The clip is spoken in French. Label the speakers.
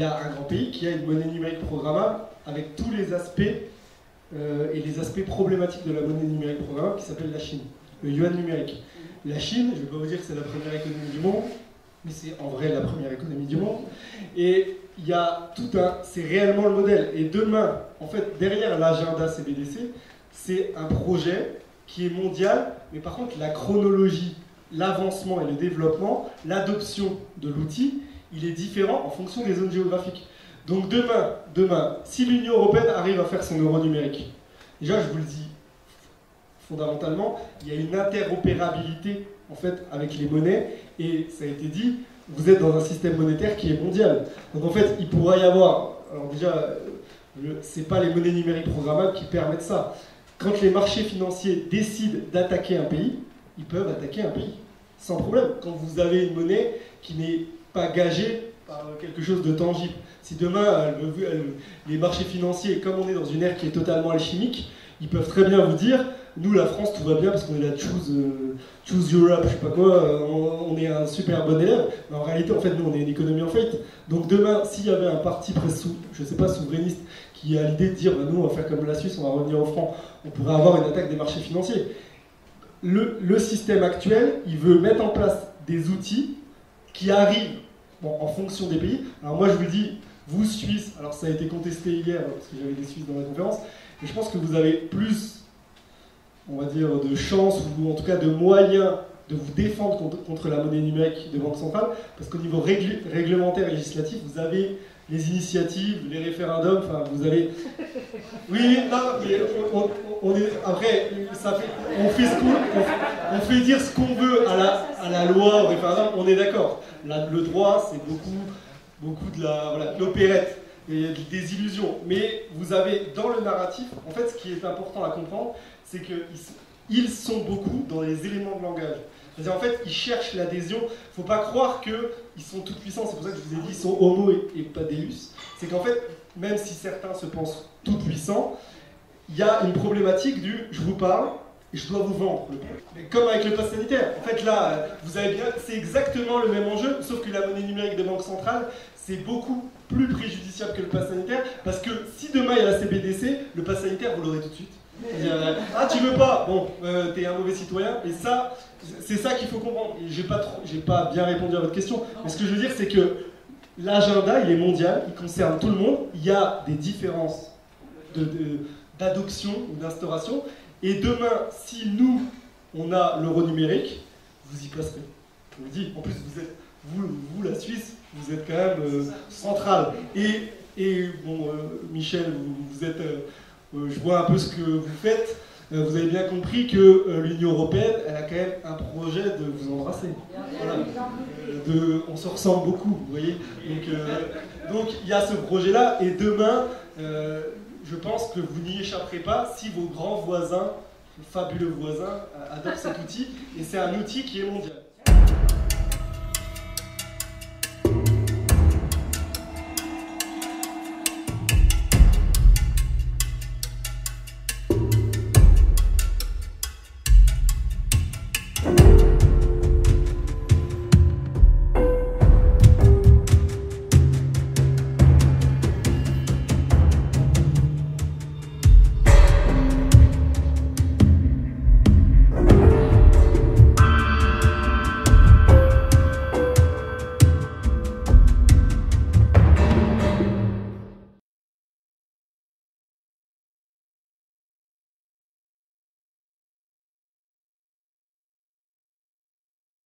Speaker 1: a un grand pays qui a une monnaie numérique programmable avec tous les aspects et les aspects problématiques de la monnaie numérique programmable qui s'appelle la Chine, le yuan numérique. La Chine, je ne vais pas vous dire que c'est la première économie du monde, mais c'est en vrai la première économie du monde. Et il y a tout un... c'est réellement le modèle. Et demain, en fait, derrière l'agenda CBDC, c'est un projet qui est mondial, mais par contre, la chronologie, l'avancement et le développement, l'adoption de l'outil, il est différent en fonction des zones géographiques. Donc demain, si l'Union européenne arrive à faire son euro numérique, déjà, je vous le dis, fondamentalement, il y a une interopérabilité en fait avec les monnaies et ça a été dit, vous êtes dans un système monétaire qui est mondial. Donc en fait, il pourra y avoir, alors déjà, c'est pas les monnaies numériques programmables qui permettent ça. Quand les marchés financiers décident d'attaquer un pays, ils peuvent attaquer un pays sans problème. Quand vous avez une monnaie qui n'est pas gagée par quelque chose de tangible. Si demain, les marchés financiers, comme on est dans une ère qui est totalement alchimique, ils peuvent très bien vous dire, nous la France tout va bien parce qu'on est la choose Europe, je sais pas quoi, on est un super bon élève, mais en réalité en fait nous on est une économie en faillite. Donc demain s'il y avait un parti je sais pas, souverainiste qui a l'idée de dire bah, nous on va faire comme la Suisse, on va revenir au franc, on pourrait avoir une attaque des marchés financiers. Le système actuel, il veut mettre en place des outils qui arrivent en fonction des pays. Alors moi je vous dis, vous Suisses, alors ça a été contesté hier parce que j'avais des Suisses dans la conférence, mais je pense que vous avez plus, on va dire, de chances ou en tout cas de moyens de vous défendre contre la monnaie numérique de banque centrale, parce qu'au niveau réglementaire et législatif, vous avez les initiatives, les référendums, enfin vous avez... Oui, non, mais on est... Après, on fait dire ce qu'on veut à la loi, au référendum, on est d'accord. Le droit, c'est beaucoup de l'opérette. Il y a des illusions, mais vous avez dans le narratif, en fait ce qui est important à comprendre, c'est qu'ils sont beaucoup dans les éléments de langage. C'est-à-dire en fait, ils cherchent l'adhésion, il ne faut pas croire qu'ils sont tout puissants, c'est pour ça que je vous ai dit qu'ils sont homo et pas deus. C'est qu'en fait, même si certains se pensent tout puissants, il y a une problématique du « je vous parle », et je dois vous vendre. Comme avec le pass sanitaire. En fait, là, vous avez bien, c'est exactement le même enjeu, sauf que la monnaie numérique de banque centrale, c'est beaucoup plus préjudiciable que le pass sanitaire, parce que si demain il y a la CBDC, le pass sanitaire, vous l'aurez tout de suite. Ah, tu veux pas? Bon, t'es un mauvais citoyen. Et ça, c'est ça qu'il faut comprendre. Et j'ai pas bien répondu à votre question, mais ce que je veux dire, c'est que l'agenda, il est mondial, il concerne tout le monde. Il y a des différences d'adoption ou d'instauration. Et demain, si nous, on a l'euro numérique, vous y passerez. Je vous le dis. En plus, vous la Suisse, vous êtes quand même central. Et bon, Michel, vous êtes... je vois un peu ce que vous faites. Vous avez bien compris que l'Union européenne, elle a quand même un projet de vous embrasser. Voilà. On se ressemble beaucoup, vous voyez. Donc il y a ce projet-là. Et demain... je pense que vous n'y échapperez pas si vos grands voisins, fabuleux voisins, adoptent cet outil. Et c'est un outil qui est mondial.